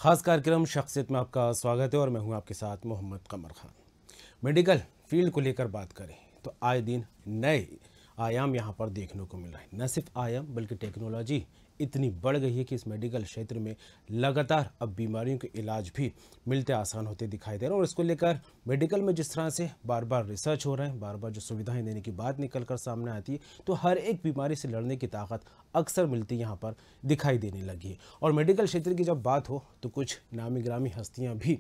खास कार्यक्रम शख्सियत में आपका स्वागत है और मैं हूं आपके साथ मोहम्मद कमर खान। मेडिकल फील्ड को लेकर बात करें तो आए दिन नए आयाम यहां पर देखने को मिल रहे हैं। न सिर्फ आयाम बल्कि टेक्नोलॉजी इतनी बढ़ गई है कि इस मेडिकल क्षेत्र में लगातार अब बीमारियों के इलाज भी मिलते आसान होते दिखाई दे रहे हैं। और इसको लेकर मेडिकल में जिस तरह से बार बार रिसर्च हो रहे हैं, बार बार जो सुविधाएं देने की बात निकल कर सामने आती है, तो हर एक बीमारी से लड़ने की ताकत अक्सर मिलती यहाँ पर दिखाई देने लगी है। और मेडिकल क्षेत्र की जब बात हो तो कुछ नामी ग्रामी हस्तियाँ भी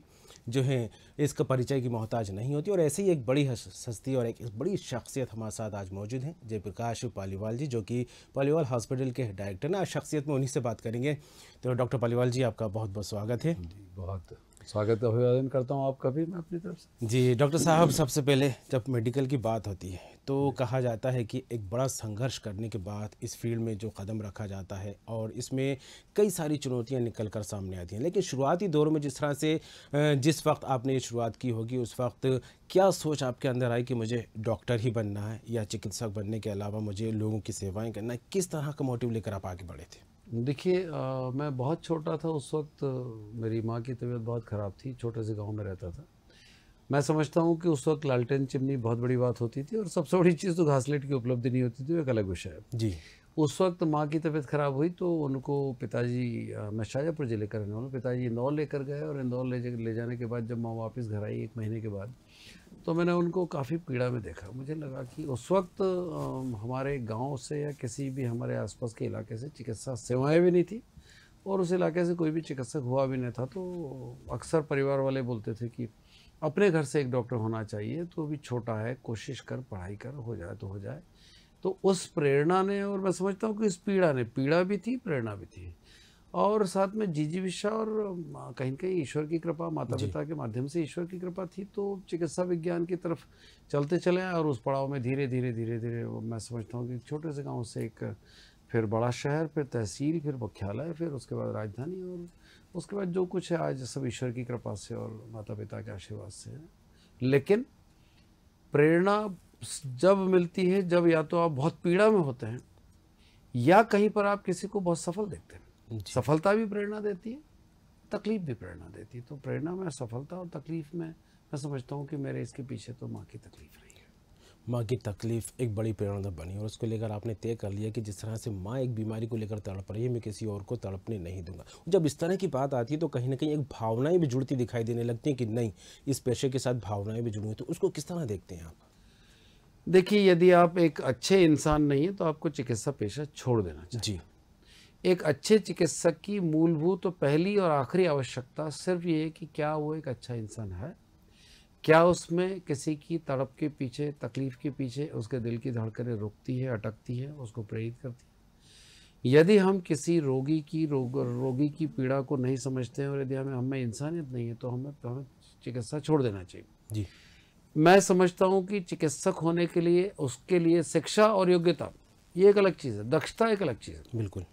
जो हैं इसका परिचय की मोहताज नहीं होती। और ऐसे ही एक बड़ी हस्ती और एक बड़ी शख्सियत हमारे साथ आज मौजूद हैं, जयप्रकाश पालीवाल जी, जो कि पालीवाल हॉस्पिटल के डायरेक्टर हैं। आज शख्सियत में उन्हीं से बात करेंगे। तो डॉक्टर पालीवाल जी, आपका बहुत बहुत स्वागत है। बहुत स्वागत अभिवादन करता हूँ आपका भी मैं अपनी तरफ से। जी डॉक्टर साहब, सबसे पहले जब मेडिकल की बात होती है तो कहा जाता है कि एक बड़ा संघर्ष करने के बाद इस फील्ड में जो कदम रखा जाता है और इसमें कई सारी चुनौतियां निकल कर सामने आती हैं। लेकिन शुरुआती दौर में जिस तरह से जिस वक्त आपने ये शुरुआत की होगी, उस वक्त क्या सोच आपके अंदर आई कि मुझे डॉक्टर ही बनना है या चिकित्सक बनने के अलावा मुझे लोगों की सेवाएँ करना है? किस तरह का मोटिव लेकर आप आगे बढ़े थे? देखिए, मैं बहुत छोटा था उस वक्त। मेरी माँ की तबीयत बहुत ख़राब थी, छोटे से गांव में रहता था। मैं समझता हूँ कि उस वक्त लालटेन चिमनी बहुत बड़ी बात होती थी और सबसे बड़ी चीज़ तो घासलेट की उपलब्धि नहीं होती थी, वो एक अलग विषय है। जी। उस वक्त माँ की तबीयत ख़राब हुई तो उनको पिताजी, मैं शाजापुर ज़िले का रहने वाला, पिताजी इंदौर लेकर गए और इंदौर ले जाने के बाद जब माँ वापस घर आई 1 महीने के बाद, तो मैंने उनको काफ़ी पीड़ा में देखा। मुझे लगा कि उस वक्त हमारे गांव से या किसी भी हमारे आसपास के इलाके से चिकित्सा सेवाएं भी नहीं थी और उस इलाके से कोई भी चिकित्सक हुआ भी नहीं था। तो अक्सर परिवार वाले बोलते थे कि अपने घर से एक डॉक्टर होना चाहिए, तो भी छोटा है, कोशिश कर, पढ़ाई कर, हो जाए तो हो जाए। तो उस प्रेरणा ने, और मैं समझता हूँ कि इस पीड़ा भी थी, प्रेरणा भी थी, और साथ में जिजीविषा और कहीं न कहीं ईश्वर की कृपा, माता पिता के माध्यम से ईश्वर की कृपा थी। तो चिकित्सा विज्ञान की तरफ चलते चले आए और उस पड़ाव में धीरे धीरे मैं समझता हूँ कि छोटे से गांव से एक फिर बड़ा शहर, फिर तहसील, फिर मुख्यालय, फिर उसके बाद राजधानी, और उसके बाद जो कुछ है आज सब ईश्वर की कृपा से और माता पिता के आशीर्वाद से है। लेकिन प्रेरणा जब मिलती है जब या तो आप बहुत पीड़ा में होते हैं या कहीं पर आप किसी को बहुत सफल देखते हैं। सफलता भी प्रेरणा देती है, तकलीफ भी प्रेरणा देती है। तो प्रेरणा में, सफलता और तकलीफ में मैं समझता हूँ कि मेरे इसके पीछे तो माँ की तकलीफ रही है। माँ की तकलीफ एक बड़ी प्रेरणा बनी और उसको लेकर आपने तय कर लिया कि जिस तरह से माँ एक बीमारी को लेकर तड़प रही है, मैं किसी और को तड़पने नहीं दूंगा। जब इस तरह की बात आती है तो कहीं ना कहीं एक भावनाएं भी जुड़ती दिखाई देने लगती हैं कि नहीं, इस पेशे के साथ भावनाएं भी जुड़ी हैं। तो उसको किस तरह देखते हैं आप? देखिए, यदि आप एक अच्छे इंसान नहीं है तो आपको चिकित्सा पेशा छोड़ देना चाहिए। जी। एक अच्छे चिकित्सक की मूलभूत तो पहली और आखिरी आवश्यकता सिर्फ ये है कि क्या वो एक अच्छा इंसान है, क्या उसमें किसी की तड़प के पीछे, तकलीफ के पीछे उसके दिल की धड़कनें रुकती है, अटकती है, उसको प्रेरित करती है। यदि हम किसी रोगी की पीड़ा को नहीं समझते हैं और यदि हमें इंसानियत नहीं है तो हमें चिकित्सा छोड़ देना चाहिए। जी। मैं समझता हूँ कि चिकित्सक होने के लिए, उसके लिए शिक्षा और योग्यता ये एक अलग चीज़ है, दक्षता एक अलग चीज़ है। बिल्कुल।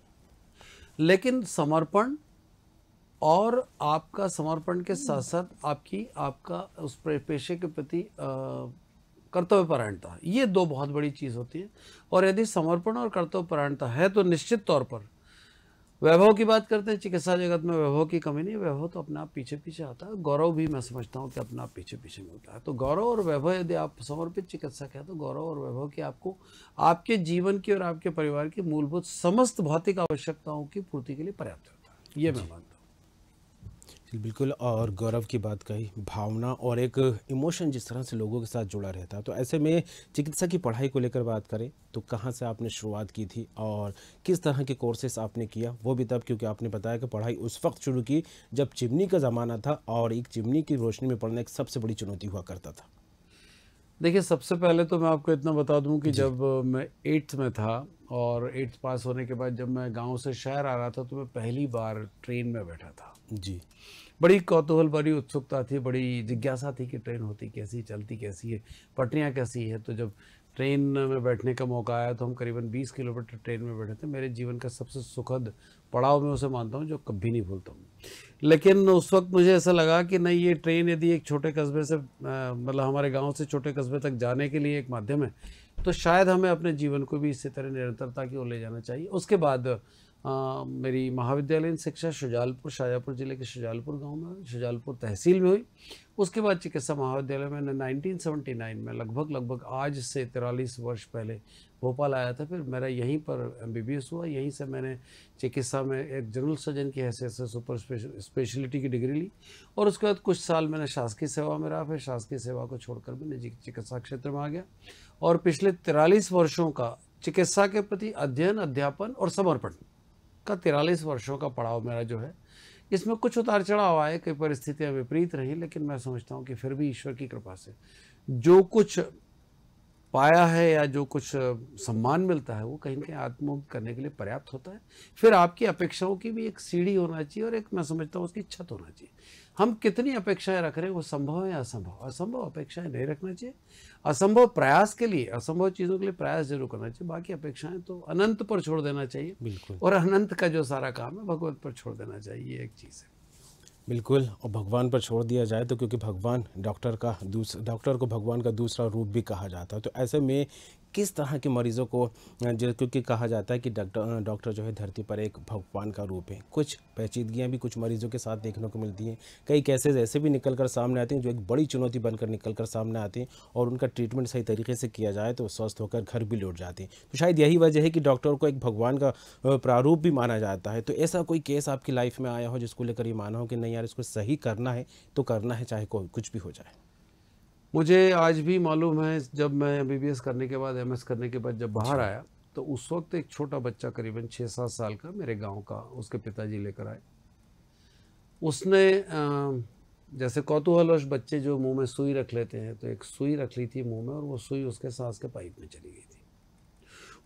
लेकिन समर्पण और आपका समर्पण के साथ साथ आपका उस पेशे के प्रति कर्तव्यपरायणता, ये 2 बहुत बड़ी चीज़ होती है। और यदि समर्पण और कर्तव्यपरायणता है तो निश्चित तौर पर, वैभव की बात करते हैं, चिकित्सा जगत में वैभव की कमी नहीं, वैभव तो अपने आप पीछे पीछे आता है। गौरव भी मैं समझता हूँ कि अपने आप पीछे पीछे मिलता है। तो गौरव और वैभव, यदि आप समर्पित चिकित्सक हैं तो गौरव और वैभव की आपको आपके जीवन की और आपके परिवार की मूलभूत समस्त भौतिक आवश्यकताओं की पूर्ति के लिए पर्याप्त होता है, ये मैं मानता हूँ। बिल्कुल। और गौरव की बात कही, भावना और एक इमोशन जिस तरह से लोगों के साथ जुड़ा रहता है। तो ऐसे में चिकित्सा की पढ़ाई को लेकर बात करें तो कहाँ से आपने शुरुआत की थी और किस तरह के कोर्सेस आपने किया, वो भी तब, क्योंकि आपने बताया कि पढ़ाई उस वक्त शुरू की जब चिमनी का ज़माना था और एक चिमनी की रोशनी में पढ़ना एक सबसे बड़ी चुनौती हुआ करता था। देखिए, सबसे पहले तो मैं आपको इतना बता दूं कि जब मैं 8th में था और 8th पास होने के बाद जब मैं गांव से शहर आ रहा था तो मैं पहली बार ट्रेन में बैठा था। जी। बड़ी कौतूहल, बड़ी उत्सुकता थी, बड़ी जिज्ञासा थी कि ट्रेन होती कैसी, चलती कैसी है, पटरियाँ कैसी है। तो जब ट्रेन में बैठने का मौका आया तो हम करीबन 20 किलोमीटर ट्रेन में बैठे थे। मेरे जीवन का सबसे सुखद पड़ाव मैं उसे मानता हूँ जो कभी नहीं भूलता हूँ। लेकिन उस वक्त मुझे ऐसा लगा कि नहीं, ये ट्रेन यदि एक छोटे कस्बे से मतलब हमारे गांव से छोटे कस्बे तक जाने के लिए एक माध्यम है तो शायद हमें अपने जीवन को भी इसी तरह निरंतरता की ओर ले जाना चाहिए। उसके बाद मेरी महाविद्यालयीन शिक्षा शुजालपुर, शाजापुर ज़िले के शुजालपुर गांव में, शुजालपुर तहसील में हुई। उसके बाद चिकित्सा महाविद्यालय में 1979 में लगभग आज से 43 वर्ष पहले भोपाल आया था। फिर मेरा यहीं पर एमबीबीएस हुआ। यहीं से मैंने चिकित्सा में एक जनरल सर्जन की हैसियत से सुपर स्पेशलिटी की डिग्री ली और उसके बाद कुछ साल मैंने शासकीय सेवा में रहा। फिर शासकीय सेवा को छोड़कर मैं निजी चिकित्सा क्षेत्र में आ गया और पिछले 43 वर्षों का चिकित्सा के प्रति अध्ययन, अध्यापन और समर्पण का 43 वर्षों का पड़ाव मेरा जो है, इसमें कुछ उतार चढ़ाव आए, कई परिस्थितियां विपरीत रहीं, लेकिन मैं समझता हूं कि फिर भी ईश्वर की कृपा से जो कुछ पाया है या जो कुछ सम्मान मिलता है वो कहीं ना कहीं आत्मोक्त करने के लिए पर्याप्त होता है। फिर आपकी अपेक्षाओं की भी एक सीढ़ी होना चाहिए और एक, मैं समझता हूँ, उसकी छत होना चाहिए। हम कितनी अपेक्षाएं रख रहे हैं, वो संभव है या असंभव? असंभव अपेक्षाएं नहीं रखना चाहिए। असंभव प्रयास के लिए, असंभव चीज़ों के लिए प्रयास जरूर करना चाहिए। बाकी अपेक्षाएं तो अनंत पर छोड़ देना चाहिए। बिल्कुल, और अनंत का जो सारा काम है भगवत पर छोड़ देना चाहिए, ये एक चीज़ है। बिल्कुल। और भगवान पर छोड़ दिया जाए तो, क्योंकि भगवान डॉक्टर को भगवान का दूसरा रूप भी कहा जाता है। तो ऐसे में किस तरह के मरीज़ों को, जो क्योंकि कहा जाता है कि डॉक्टर जो है धरती पर एक भगवान का रूप है, कुछ पेचीदगियाँ भी कुछ मरीज़ों के साथ देखने को मिलती हैं। कई केसेस ऐसे भी निकल कर सामने आते हैं जो एक बड़ी चुनौती बनकर निकल कर सामने आते हैं और उनका ट्रीटमेंट सही तरीके से किया जाए तो स्वस्थ होकर घर भी लौट जाते हैं। तो शायद यही वजह है कि डॉक्टर को एक भगवान का प्रारूप भी माना जाता है। तो ऐसा कोई केस आपकी लाइफ में आया हो जिसको लेकर ये माना हो कि नहीं यार, इसको सही करना है तो करना है, चाहे कुछ भी हो जाए? मुझे आज भी मालूम है, जब मैं एमबीबीएस करने के बाद, एमएस करने के बाद जब बाहर आया, तो उस वक्त एक छोटा बच्चा करीबन 6-7 साल का मेरे गांव का, उसके पिताजी लेकर आए। उसने जैसे कौतूहलवश बच्चे जो मुंह में सुई रख लेते हैं, तो एक सुई रख ली थी मुंह में और वो सुई उसके सांस के पाइप में चली गई थी।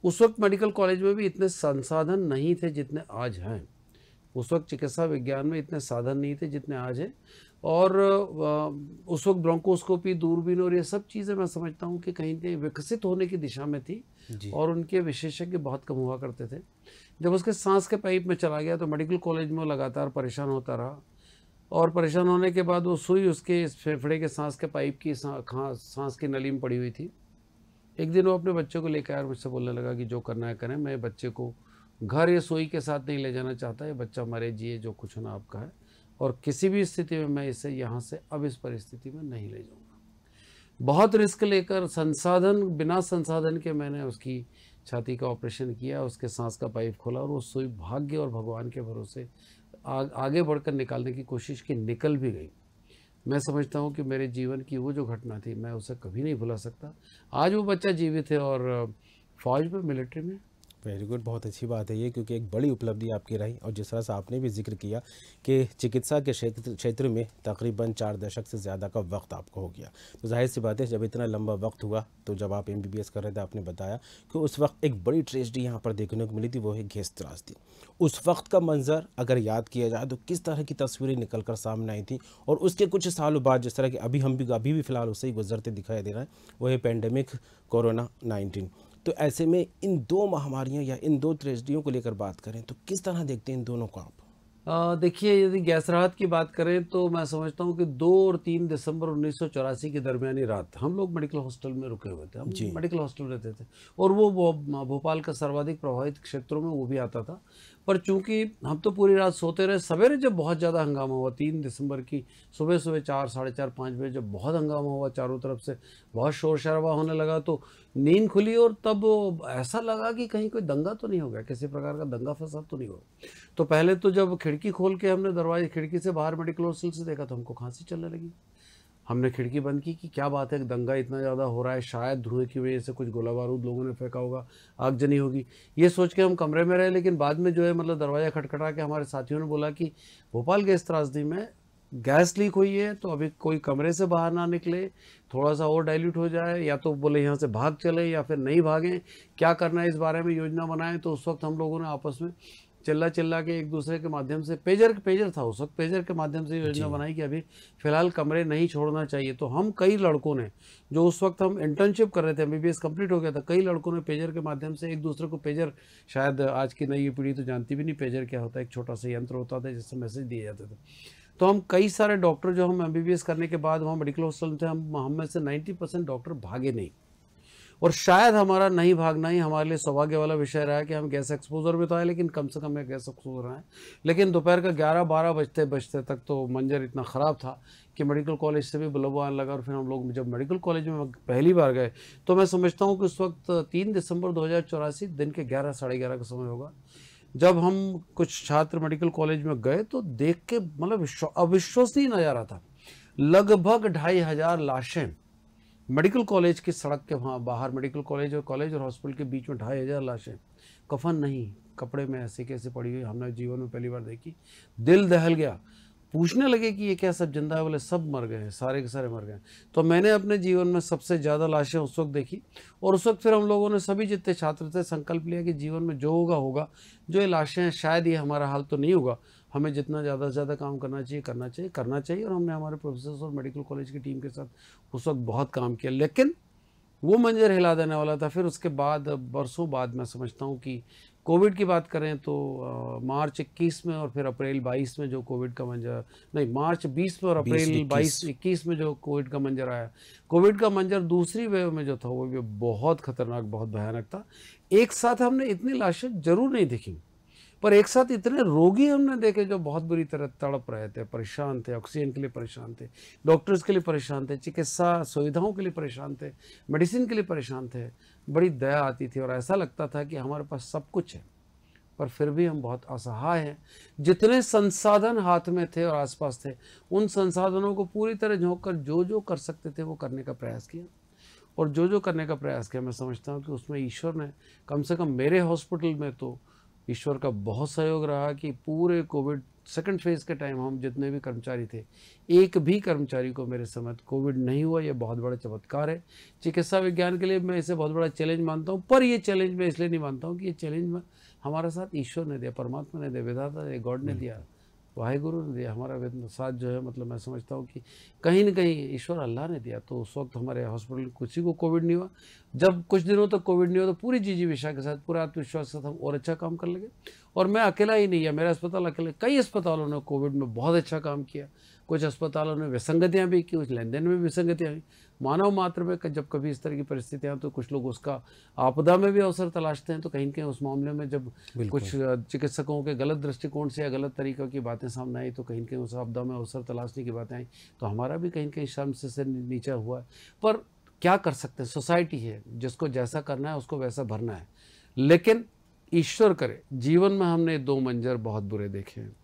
उस वक्त मेडिकल कॉलेज में भी इतने संसाधन नहीं थे जितने आज हैं। उस वक्त चिकित्सा विज्ञान में इतने साधन नहीं थे जितने आज हैं। और उस वक्त ब्रोंकोस्कोपी, दूरबीन और ये सब चीज़ें मैं समझता हूँ कि कहीं कहीं विकसित होने की दिशा में थी और उनके विशेषज्ञ बहुत कम हुआ करते थे। जब उसके सांस के पाइप में चला गया तो मेडिकल कॉलेज में लगातार परेशान होता रहा और परेशान होने के बाद वो सुई उसके फेफड़े के सांस के पाइप की सांस की नली में पड़ी हुई थी। एक दिन वो अपने बच्चे को लेकर आया, मुझसे बोलने लगा कि जो करना है करें, मैं बच्चे को घर या सुई के साथ नहीं ले जाना चाहता, ये बच्चा मरे जिए जो कुछ होना आपका है, और किसी भी स्थिति में मैं इसे यहाँ से अब इस परिस्थिति में नहीं ले जाऊँगा। बहुत रिस्क लेकर बिना संसाधन के मैंने उसकी छाती का ऑपरेशन किया, उसके सांस का पाइप खोला और वो सुई भाग्य और भगवान के भरोसे आगे बढ़कर निकालने की कोशिश की, निकल भी गई। मैं समझता हूँ कि मेरे जीवन की वो जो घटना थी, मैं उसे कभी नहीं भुला सकता। आज वो बच्चा जीवित है और फौज में, मिलिट्री में। वेरी गुड, बहुत अच्छी बात है ये, क्योंकि एक बड़ी उपलब्धि आपकी रही। और जिस तरह से आपने भी जिक्र किया कि चिकित्सा के क्षेत्र में तकरीबन 4 दशक से ज़्यादा का वक्त आपको हो गया, तो जाहिर सी बात है जब इतना लंबा वक्त हुआ, तो जब आप एमबीबीएस कर रहे थे आपने बताया कि उस वक्त एक बड़ी ट्रेजेडी यहाँ पर देखने को मिली थी, वो है गैस त्रासदी। उस वक्त का मंजर अगर याद किया जाए तो किस तरह की तस्वीरें निकल कर सामने आई थी, और उसके कुछ सालों बाद जिस तरह की अभी भी फ़िलहाल उससे ही गुजरते दिखाई दे रहा है, वो है पेंडेमिक कोरोना-19। तो ऐसे में इन 2 महामारियों या इन 2 ट्रेजेडियों को लेकर बात करें तो किस तरह देखते हैं इन दोनों को आप? देखिए, यदि गैस राहत की बात करें तो मैं समझता हूँ कि 2 और 3 दिसंबर 1984 की दरमियानी रात हम लोग मेडिकल हॉस्टल में रुके हुए थे। हम मेडिकल हॉस्टल रहते थे और वो भोपाल का सर्वाधिक प्रभावित क्षेत्रों में वो भी आता था। पर चूंकि हम तो पूरी रात सोते रहे, सवेरे जब बहुत ज़्यादा हंगामा हुआ 3 दिसंबर की सुबह 4, साढ़े 4, 5 बजे जब बहुत हंगामा हुआ, चारों तरफ से बहुत शोर शराबा होने लगा, तो नींद खुली और तब ऐसा लगा कि कहीं कोई दंगा तो नहीं हो गया, किसी प्रकार का दंगा फसाद तो नहीं हुआ। तो पहले तो जब खिड़की खोल के हमने दरवाजे, खिड़की से बाहर मेडिकल हॉस्टल से देखा तो हमको खांसी चलने लगी। हमने खिड़की बंद की कि क्या बात है, दंगा इतना ज़्यादा हो रहा है, शायद धुएं की वजह से कुछ गोला बारूद लोगों ने फेंका होगा, आगजनी होगी, ये सोच के हम कमरे में रहे। लेकिन बाद में जो है मतलब दरवाज़ा खटखटा के हमारे साथियों ने बोला कि भोपाल गैस त्रासदी में गैस लीक हुई है, तो अभी कोई कमरे से बाहर ना निकले, थोड़ा सा और डाइल्यूट हो जाए, या तो बोले यहाँ से भाग चले या फिर नहीं भागें, क्या करना है इस बारे में योजना बनाएं। तो उस वक्त हम लोगों ने आपस में चिल्ला के एक दूसरे के माध्यम से, पेजर था उस वक्त, पेजर के माध्यम से योजना बनाई कि अभी फिलहाल कमरे नहीं छोड़ना चाहिए। तो हम कई लड़कों ने, जो उस वक्त हम इंटर्नशिप कर रहे थे, एमबीबीएस कंप्लीट हो गया था, कई लड़कों ने पेजर के माध्यम से एक दूसरे को, पेजर शायद आज की नई पीढ़ी तो जानती भी नहीं पेजर क्या होता है, एक छोटा सा यंत्र होता था जिससे मैसेज दिए जाते थे। तो हम कई सारे डॉक्टर जो हम एमबीबीएस करने के बाद वहाँ मेडिकल हॉस्टल में थे, हम में से 90% डॉक्टर भागे नहीं। और शायद हमारा नहीं भागना ही हमारे लिए सौभाग्य वाला विषय रहा है कि हम गैस एक्सपोजर में तो आए, लेकिन कम से कम एक गैस एक्सपोजर आए। लेकिन दोपहर का 11-12 बजते बजते तक तो मंजर इतना ख़राब था कि मेडिकल कॉलेज से भी बुलबुल आने लगा। और फिर हम लोग जब मेडिकल कॉलेज में पहली बार गए तो मैं समझता हूँ कि उस वक्त 3 दिसंबर 2084 दिन के 11 साढ़े 11 का समय होगा, जब हम कुछ छात्र मेडिकल कॉलेज में गए तो देख के मतलब अविश्वसनीय नज़ारा था। लगभग 2500 लाशें मेडिकल कॉलेज की सड़क के वहाँ बाहर, मेडिकल कॉलेज और हॉस्पिटल के बीच में 2500 लाशें, कफन नहीं, कपड़े में ऐसे कैसे पड़ी हुई, हमने जीवन में पहली बार देखी। दिल दहल गया, पूछने लगे कि ये क्या सब जिंदा है? बोले सब मर गए हैं, सारे के सारे मर गए। तो मैंने अपने जीवन में सबसे ज़्यादा लाशें उस वक्त देखी। और उस वक्त फिर हम लोगों ने सभी जितने छात्र थे संकल्प लिया कि जीवन में जो होगा होगा, जो ये लाशें हैं शायद ये हमारा हाल तो नहीं होगा, हमें जितना ज़्यादा से ज़्यादा काम करना चाहिए। और हमने हमारे प्रोफेसर्स और मेडिकल कॉलेज की टीम के साथ उस वक्त बहुत काम किया। लेकिन वो मंजर हिला देने वाला था। फिर उसके बाद बरसों बाद मैं समझता हूँ कि कोविड की बात करें तो मार्च 21 में और फिर अप्रैल 22 में जो कोविड का मंजर, नहीं मार्च 20 में और अप्रैल 21 में जो कोविड का मंजर आया, कोविड का मंजर दूसरी वेव में जो था वो भी बहुत खतरनाक, बहुत भयानक था। एक साथ हमने इतनी लाशें जरूर नहीं देखी, पर एक साथ इतने रोगी हमने देखे जो बहुत बुरी तरह तड़प रहे थे, परेशान थे, ऑक्सीजन के लिए परेशान थे, डॉक्टर्स के लिए परेशान थे, चिकित्सा सुविधाओं के लिए परेशान थे, मेडिसिन के लिए परेशान थे। बड़ी दया आती थी और ऐसा लगता था कि हमारे पास सब कुछ है पर फिर भी हम बहुत असहाय हैं। जितने संसाधन हाथ में थे और आसपास थे, उन संसाधनों को पूरी तरह झोंक कर जो जो कर सकते थे वो करने का प्रयास किया। और जो जो करने का प्रयास किया, मैं समझता हूँ कि उसमें ईश्वर ने, कम से कम मेरे हॉस्पिटल में तो ईश्वर का बहुत सहयोग रहा कि पूरे कोविड सेकंड फेज के टाइम हम जितने भी कर्मचारी थे, एक भी कर्मचारी को मेरे समय कोविड नहीं हुआ। ये बहुत बड़ा चमत्कार है चिकित्सा विज्ञान के लिए। मैं इसे बहुत बड़ा चैलेंज मानता हूँ, पर ये चैलेंज मैं इसलिए नहीं मानता हूँ कि ये चैलेंज में हमारा साथ ईश्वर ने दिया, परमात्मा ने दिया, विधाता ने, गॉड ने दिया, वाहिगुरु ने दिया। हमारा साथ जो है, मतलब मैं समझता हूँ कि कहीं न कहीं ईश्वर अल्लाह ने दिया। तो उस वक्त हमारे हॉस्पिटल किसी को कोविड नहीं हुआ। जब कुछ दिनों तक कोविड नहीं हुआ तो पूरी जिजीविषा के साथ, पूरा आत्मविश्वास के साथ हम और अच्छा काम कर लगे। और मैं अकेला ही नहीं है, मेरा अस्पताल अकेले, कई अस्पतालों ने कोविड में बहुत अच्छा काम किया। कुछ अस्पतालों ने विसंगतियाँ भी की, कुछ लेन देन में विसंगतियाँ हुई। मानव मात्र में जब कभी इस तरह की परिस्थितियाँ तो कुछ लोग उसका आपदा में भी अवसर तलाशते हैं। तो कहीं न कहीं उस मामले में जब कुछ चिकित्सकों के गलत दृष्टिकोण से या गलत तरीक़ों की बातें सामने आई तो कहीं न कहीं उस आपदा में अवसर तलाशने की बातें आई, तो हमारा भी कहीं न कहीं शर्म से नीचा हुआ है। पर क्या कर सकते हैं, सोसाइटी है, जिसको जैसा करना है उसको वैसा भरना है। लेकिन ईश्वर करे, जीवन में हमने 2 मंजर बहुत बुरे देखे हैं,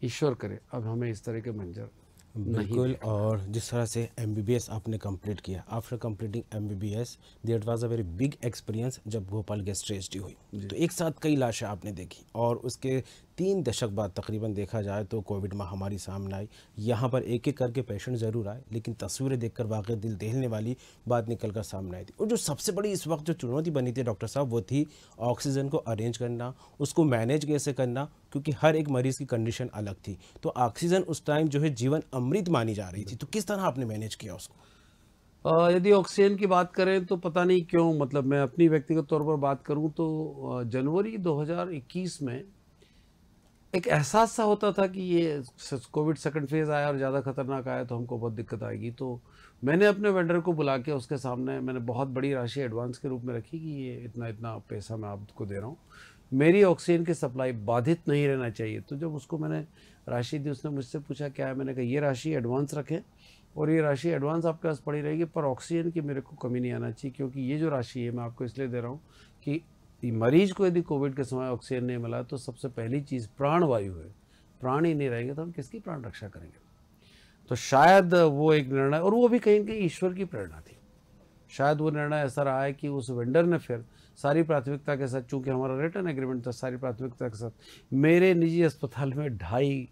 ईश्वर करे अब हमें इस तरह के मंजर बिल्कुल। और जिस तरह से MBBS आपने कंप्लीट किया, after completing MBBS that was a very big experience. जब भोपाल गैस ट्रेजेडी हुई तो एक साथ कई लाशें आपने देखी और उसके 3 दशक बाद तकरीबन देखा जाए तो कोविड महामारी सामने आई। यहाँ पर एक एक करके पेशेंट ज़रूर आए, लेकिन तस्वीरें देखकर वाकई दिल दहलने वाली बात निकलकर सामने आई थी। और जो सबसे बड़ी इस वक्त जो चुनौती बनी थी डॉक्टर साहब, वो थी ऑक्सीजन को अरेंज करना, उसको मैनेज कैसे करना, क्योंकि हर एक मरीज़ की कंडीशन अलग थी। तो ऑक्सीजन उस टाइम जो है जीवन अमृत मानी जा रही थी, तो किस तरह आपने मैनेज किया उसको? यदि ऑक्सीजन की बात करें तो पता नहीं क्यों, मतलब मैं अपनी व्यक्तिगत तौर पर बात करूं तो जनवरी 2021 में एक एहसास सा होता था कि ये कोविड सेकंड फेज़ आया और ज़्यादा खतरनाक आया तो हमको बहुत दिक्कत आएगी। तो मैंने अपने वेंडर को बुला के उसके सामने मैंने बहुत बड़ी राशि एडवांस के रूप में रखी कि ये इतना इतना पैसा मैं आपको दे रहा हूँ, मेरी ऑक्सीजन की सप्लाई बाधित नहीं रहना चाहिए। तो जब उसको मैंने राशि दी, उसने मुझसे पूछा क्या है, मैंने कहा ये राशि एडवांस रखें और ये राशि एडवांस आपके पास पड़ी रहेगी, पर ऑक्सीजन की मेरे को कमी नहीं आना चाहिए, क्योंकि ये जो राशि है मैं आपको इसलिए दे रहा हूँ कि मरीज को यदि कोविड के समय ऑक्सीजन नहीं मिला तो सबसे पहली चीज़ प्राणवायु है। प्राण ही नहीं रहेंगे तो हम किसकी प्राण रक्षा करेंगे। तो शायद वो एक निर्णय, और वो भी कहीं न कहीं ईश्वर की प्रेरणा थी, शायद वो निर्णय ऐसा रहा है कि उस वेंडर ने फिर सारी प्राथमिकता के साथ, चूंकि हमारा रिटर्न एग्रीमेंट था, सारी प्राथमिकता के साथ मेरे निजी अस्पताल में 2.5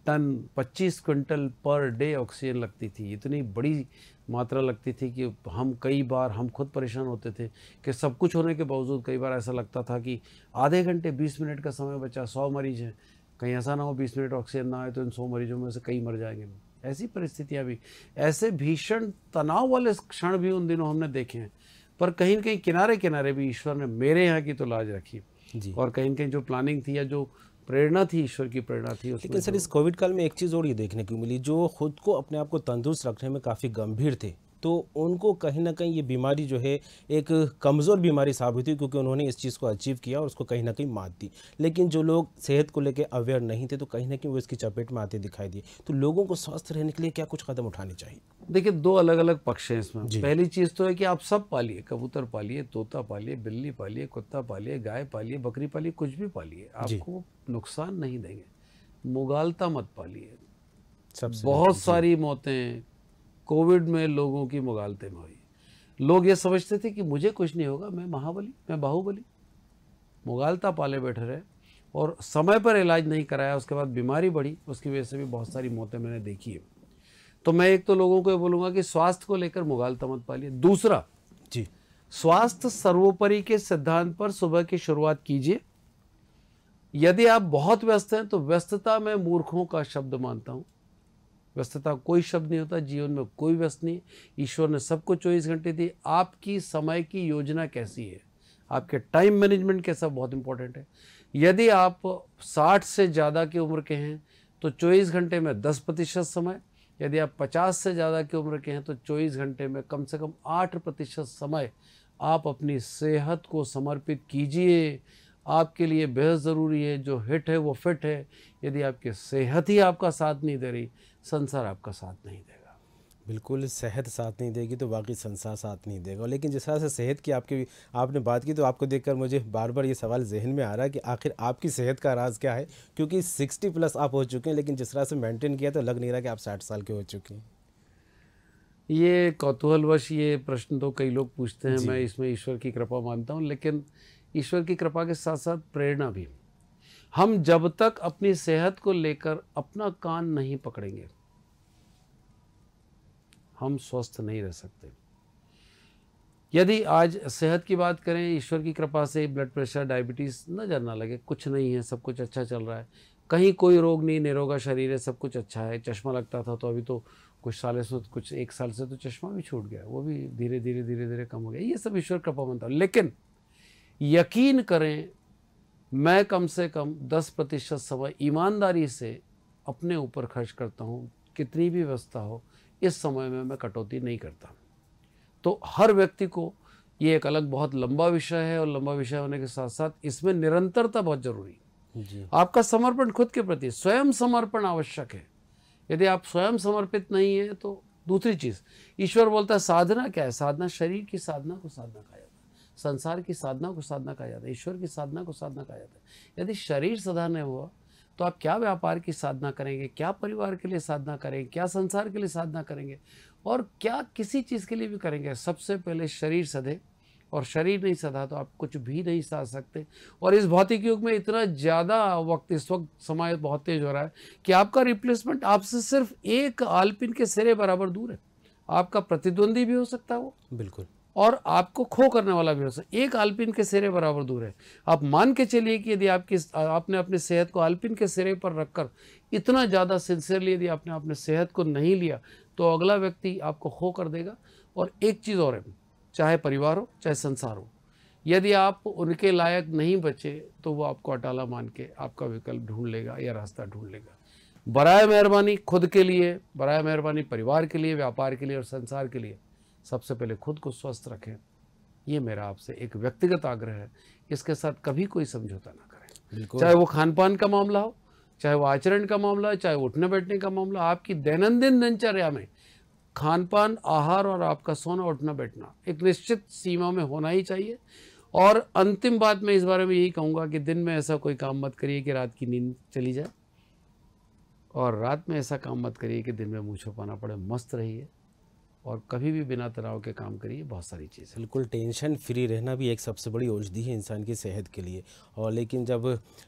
ton 25 quintal per day oxygen लगती थी। इतनी बड़ी मात्रा लगती थी कि हम कई बार हम खुद परेशान होते थे कि सब कुछ होने के बावजूद कई बार ऐसा लगता था कि आधे घंटे 20 मिनट का समय बचा, 100 मरीज हैं, कहीं ऐसा ना हो 20 मिनट ऑक्सीजन ना आए तो इन 100 मरीजों में से कई मर जाएंगे। ऐसी परिस्थितियाँ भी, ऐसे भीषण तनाव वाले क्षण भी उन दिनों हमने देखे हैं। पर कहीं न कहीं किनारे किनारे भी ईश्वर ने मेरे यहाँ की तो लाज रखी जी। और कहीं न कहीं जो प्लानिंग थी या जो प्रेरणा थी, ईश्वर की प्रेरणा थी। लेकिन सर इस कोविड काल में एक चीज़ और ये देखने को मिली, जो खुद को अपने आप को तंदुरुस्त रखने में काफ़ी गंभीर थे, तो उनको कहीं ना कहीं ये बीमारी जो है एक कमज़ोर बीमारी साबित हुई, क्योंकि उन्होंने इस चीज़ को अचीव किया और उसको कहीं ना कहीं मात दी। लेकिन जो लोग सेहत को लेकर अवेयर नहीं थे तो कहीं ना कहीं वो इसकी चपेट में आते दिखाई दिए। तो लोगों को स्वस्थ रहने के लिए क्या कुछ कदम उठाने चाहिए? देखिए, दो अलग अलग पक्ष हैं इसमें। जी। पहली चीज़ तो है कि आप सब पालिए, कबूतर पालिए, तोता पालिए, बिल्ली पालिए, कुत्ता पालिए, गाय पालिए, बकरी पालिए, कुछ भी पालिए, जी। आपको नुकसान नहीं देंगे। मुगालता मत पालिए। सबसे बहुत सारी मौतें कोविड में लोगों की मुगालते में हुई। लोग ये समझते थे कि मुझे कुछ नहीं होगा, मैं महाबली, मैं बाहुबली। मुगालता पाले बैठे रहे और समय पर इलाज नहीं कराया, उसके बाद बीमारी बढ़ी, उसकी वजह से भी बहुत सारी मौतें मैंने देखी है। तो मैं एक तो लोगों को ये बोलूँगा कि स्वास्थ्य को लेकर मुगालता मत पालिए। दूसरा, जी। स्वास्थ्य सर्वोपरि के सिद्धांत पर सुबह की शुरुआत कीजिए। यदि आप बहुत व्यस्त हैं तो व्यस्तता मैं मूर्खों का शब्द मानता हूँ। व्यस्तता कोई शब्द नहीं होता, जीवन में कोई व्यस्त नहीं। ईश्वर ने सबको 24 घंटे दिए। आपकी समय की योजना कैसी है, आपके टाइम मैनेजमेंट कैसा, बहुत इंपॉर्टेंट है। यदि आप 60 से ज़्यादा की उम्र के हैं तो 24 घंटे में 10% समय, यदि आप 50 से ज़्यादा की उम्र के हैं तो 24 घंटे में कम से कम 8% समय आप अपनी सेहत को समर्पित कीजिए। आपके लिए बेहद ज़रूरी है। जो हिट है वो फिट है। यदि आपकी सेहत ही आपका साथ नहीं दे रही, संसार आपका साथ नहीं देगा। बिल्कुल, सेहत साथ नहीं देगी तो बाकी संसार साथ नहीं देगा। लेकिन जिस तरह से सेहत की आपने बात की, तो आपको देखकर मुझे बार बार ये सवाल जहन में आ रहा है कि आखिर आपकी सेहत का राज क्या है? क्योंकि 60+ आप हो चुके हैं, लेकिन जिस तरह से मेंटेन किया तो लग नहीं रहा कि आप 60 साल के हो चुके हैं। ये कौतूहलवश ये प्रश्न तो कई लोग पूछते हैं। जी। मैं इसमें ईश्वर की कृपा मानता हूँ, लेकिन ईश्वर की कृपा के साथ साथ प्रेरणा भी। हम जब तक अपनी सेहत को लेकर अपना कान नहीं पकड़ेंगे, हम स्वस्थ नहीं रह सकते। यदि आज सेहत की बात करें, ईश्वर की कृपा से ब्लड प्रेशर, डायबिटीज़ नजर ना लगे, कुछ नहीं है, सब कुछ अच्छा चल रहा है, कहीं कोई रोग नहीं, निरोगा शरीर है, सब कुछ अच्छा है। चश्मा लगता था तो अभी तो कुछ सालों से, कुछ 1 साल से तो चश्मा भी छूट गया, वो भी धीरे धीरे धीरे धीरे कम हो गया। ये सब ईश्वर कृपा मानता हूँ। लेकिन यकीन करें, मैं कम से कम 10% समय ईमानदारी से अपने ऊपर खर्च करता हूँ। कितनी भी व्यवस्था हो, इस समय में मैं कटौती नहीं करता। तो हर व्यक्ति को ये एक अलग बहुत लंबा विषय है, और लंबा विषय होने के साथ साथ इसमें निरंतरता बहुत जरूरी है। जी। आपका समर्पण खुद के प्रति, स्वयं समर्पण आवश्यक है। यदि आप स्वयं समर्पित नहीं है तो दूसरी चीज़, ईश्वर बोलता है साधना क्या है? साधना, शरीर की साधना को साधना कहा जाता है, संसार की साधना को साधना कहा जाता है, ईश्वर की साधना को साधना कहा जाता है। यदि शरीर सदा नहीं हुआ तो आप क्या व्यापार की साधना करेंगे, क्या परिवार के लिए साधना करेंगे, क्या संसार के लिए साधना करेंगे, और क्या किसी चीज़ के लिए भी करेंगे? सबसे पहले शरीर सधे, और शरीर नहीं सधा तो आप कुछ भी नहीं साध सकते। और इस भौतिक युग में इतना ज़्यादा वक्त, इस वक्त समय बहुत तेज हो रहा है कि आपका रिप्लेसमेंट आपसे सिर्फ एक आलपिन के सिरे बराबर दूर है। आपका प्रतिद्वंदी भी हो सकता है वो, बिल्कुल। और आपको खो करने वाला भी हो सकता है। एक आलपिन के सिरे बराबर दूर है। आप मान के चलिए कि यदि आपने अपनी सेहत को आलपिन के सिरे पर रखकर इतना ज़्यादा सिंसियरली यदि आपने अपने सेहत को नहीं लिया, तो अगला व्यक्ति आपको खो कर देगा। और एक चीज़ और है, चाहे परिवार हो चाहे संसार हो, यदि आप उनके लायक नहीं बचे तो वो आपको अटाला मान के आपका विकल्प ढूंढ लेगा या रास्ता ढूंढ लेगा। बराए मेहरबानी खुद के लिए, बराए मेहरबानी परिवार के लिए, व्यापार के लिए और संसार के लिए, सबसे पहले खुद को स्वस्थ रखें। ये मेरा आपसे एक व्यक्तिगत आग्रह है। इसके साथ कभी कोई समझौता ना करें। बिल्कुल। चाहे वो खान पान का मामला हो, चाहे वो आचरण का मामला हो, चाहे उठने बैठने का मामला, आपकी दैनंदिन दिनचर्या में खान पान, आहार और आपका सोना, उठना बैठना एक निश्चित सीमा में होना ही चाहिए। और अंतिम बात मैं इस बारे में यही कहूँगा कि दिन में ऐसा कोई काम मत करिए कि रात की नींद चली जाए, और रात में ऐसा काम मत करिए कि दिन में मुँह छुपाना पड़े। मस्त रहिए और कभी भी बिना तनाव के काम करिए। बहुत सारी चीज़ें, बिल्कुल, टेंशन फ्री रहना भी एक सबसे बड़ी औषधि है इंसान की सेहत के लिए। और लेकिन जब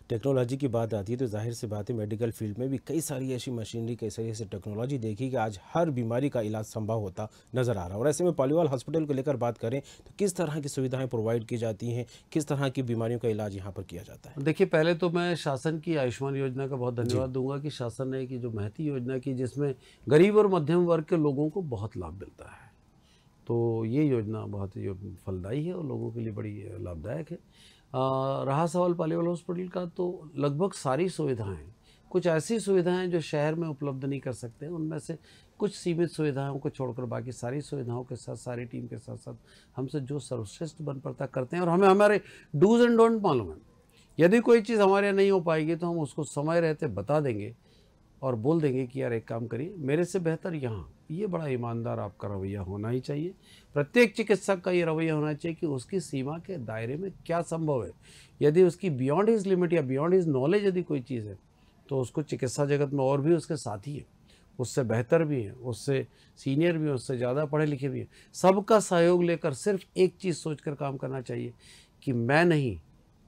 टेक्नोलॉजी की बात आती है तो जाहिर सी बात है, मेडिकल फील्ड में भी कई सारी ऐसी मशीनरी, कई सारी ऐसी टेक्नोलॉजी देखी कि आज हर बीमारी का इलाज संभव होता नज़र आ रहा है। और ऐसे में पॉलीवाल हॉस्पिटल को लेकर बात करें तो किस तरह की सुविधाएँ प्रोवाइड की जाती हैं, किस तरह की बीमारियों का इलाज यहाँ पर किया जाता है? देखिए, पहले तो मैं शासन की आयुष्मान योजना का बहुत धन्यवाद दूंगा कि शासन ने की जो महती योजना की, जिसमें गरीब और मध्यम वर्ग के लोगों को बहुत लाभ मिलता है। तो ये योजना बहुत ही फलदायी है और लोगों के लिए बड़ी लाभदायक है। रहा सवाल पॉलीवाल हॉस्पिटल का, तो लगभग सारी सुविधाएं, कुछ ऐसी सुविधाएं जो शहर में उपलब्ध नहीं कर सकते हैं, उनमें से कुछ सीमित सुविधाओं को छोड़कर बाकी सारी सुविधाओं के साथ, सारी टीम के साथ साथ हमसे जो सर्वश्रेष्ठ बन पड़ता करते हैं। और हमें हमारे डूज एंड डोंट मालूम है। यदि कोई चीज़ हमारे यहाँ नहीं हो पाएगी तो हम उसको समय रहते बता देंगे और बोल देंगे कि यार एक काम करिए, मेरे से बेहतर यहाँ। ये बड़ा ईमानदार आपका रवैया होना ही चाहिए। प्रत्येक चिकित्सक का ये रवैया होना चाहिए कि उसकी सीमा के दायरे में क्या संभव है। यदि उसकी बियॉन्ड हिज लिमिट या बियॉन्ड हिज नॉलेज यदि कोई चीज़ है तो उसको चिकित्सा जगत में और भी उसके साथी हैं, उससे बेहतर भी हैं, उससे सीनियर भी हैं, उससे ज़्यादा पढ़े लिखे भी हैं। सबका सहयोग लेकर सिर्फ एक चीज़ सोचकर काम करना चाहिए कि मैं नहीं,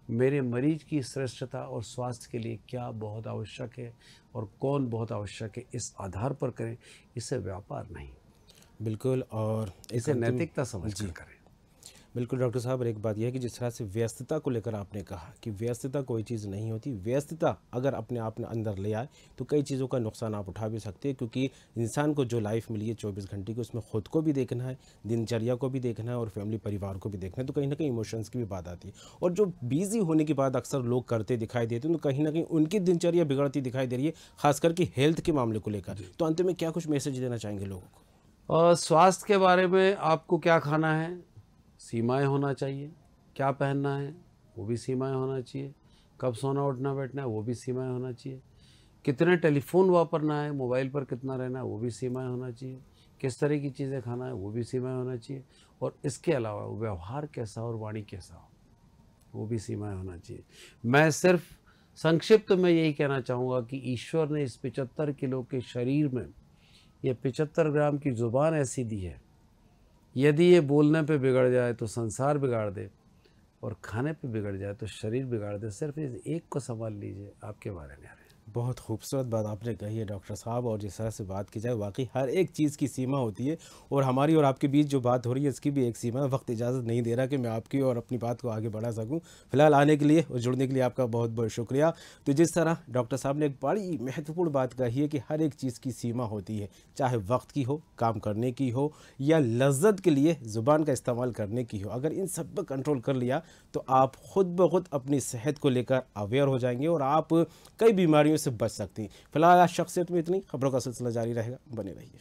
मेरे मरीज की श्रेष्ठता और स्वास्थ्य के लिए क्या बहुत आवश्यक है और कौन बहुत आवश्यक है, इस आधार पर करें। इसे व्यापार नहीं, बिल्कुल। और इसे नैतिकता समझकर करें। बिल्कुल डॉक्टर साहब, और एक बात यह है कि जिस तरह से व्यस्तता को लेकर आपने कहा कि व्यस्तता कोई चीज़ नहीं होती, व्यस्तता अगर अपने आप में अंदर ले आए तो कई चीज़ों का नुकसान आप उठा भी सकते हैं, क्योंकि इंसान को जो लाइफ मिली है 24 घंटे की, उसमें खुद को भी देखना है, दिनचर्या को भी देखना है और फैमिली परिवार को भी देखना है, तो कहीं ना कहीं इमोशंस की भी बात आती है। और जो बिजी होने की बात अक्सर लोग करते दिखाई देते हैं, तो कहीं ना कहीं उनकी दिनचर्या बिगड़ती दिखाई दे रही है, खासकर कि हेल्थ के मामले को लेकर। तो अंत में क्या कुछ मैसेज देना चाहेंगे लोगों को? और स्वास्थ्य के बारे में आपको क्या खाना है, सीमाएं होना चाहिए। क्या पहनना है, वो भी सीमाएं होना चाहिए। कब सोना उठना बैठना है, वो भी सीमाएं होना चाहिए। कितने टेलीफोन वापरना है, मोबाइल पर कितना रहना है, वो भी सीमाएं होना चाहिए। किस तरह की चीज़ें खाना है, वो भी सीमाएं होना चाहिए। और इसके अलावा व्यवहार कैसा और वाणी कैसा हो, वो भी सीमाएं होना चाहिए। मैं सिर्फ संक्षिप्त में यही कहना चाहूँगा कि ईश्वर ने इस 75 किलो के शरीर में ये 75 ग्राम की ज़ुबान ऐसी दी है, यदि ये बोलने पे बिगड़ जाए तो संसार बिगाड़ दे, और खाने पे बिगड़ जाए तो शरीर बिगाड़ दे। सिर्फ इस एक को संभाल लीजिए, आपके बारे में। बहुत खूबसूरत बात आपने कही है डॉक्टर साहब। और जिस तरह से बात की जाए, वाकई हर एक चीज़ की सीमा होती है, और हमारी और आपके बीच जो बात हो रही है इसकी भी एक सीमा है। वक्त इजाज़त नहीं दे रहा कि मैं आपकी और अपनी बात को आगे बढ़ा सकूं। फिलहाल आने के लिए और जुड़ने के लिए आपका बहुत बहुत शुक्रिया। तो जिस तरह डॉक्टर साहब ने एक बड़ी महत्वपूर्ण बात कही है कि हर एक चीज़ की सीमा होती है, चाहे वक्त की हो, काम करने की हो, या लज्जत के लिए ज़ुबान का इस्तेमाल करने की हो। अगर इन सब पर कंट्रोल कर लिया तो आप खुद ब खुद अपनी सेहत को लेकर अवेयर हो जाएंगे और आप कई बीमारियों से बच सकती हैं। फिलहाल आज शख्सियत में इतनी। खबरों का सिलसिला जारी रहेगा, बने रहिए।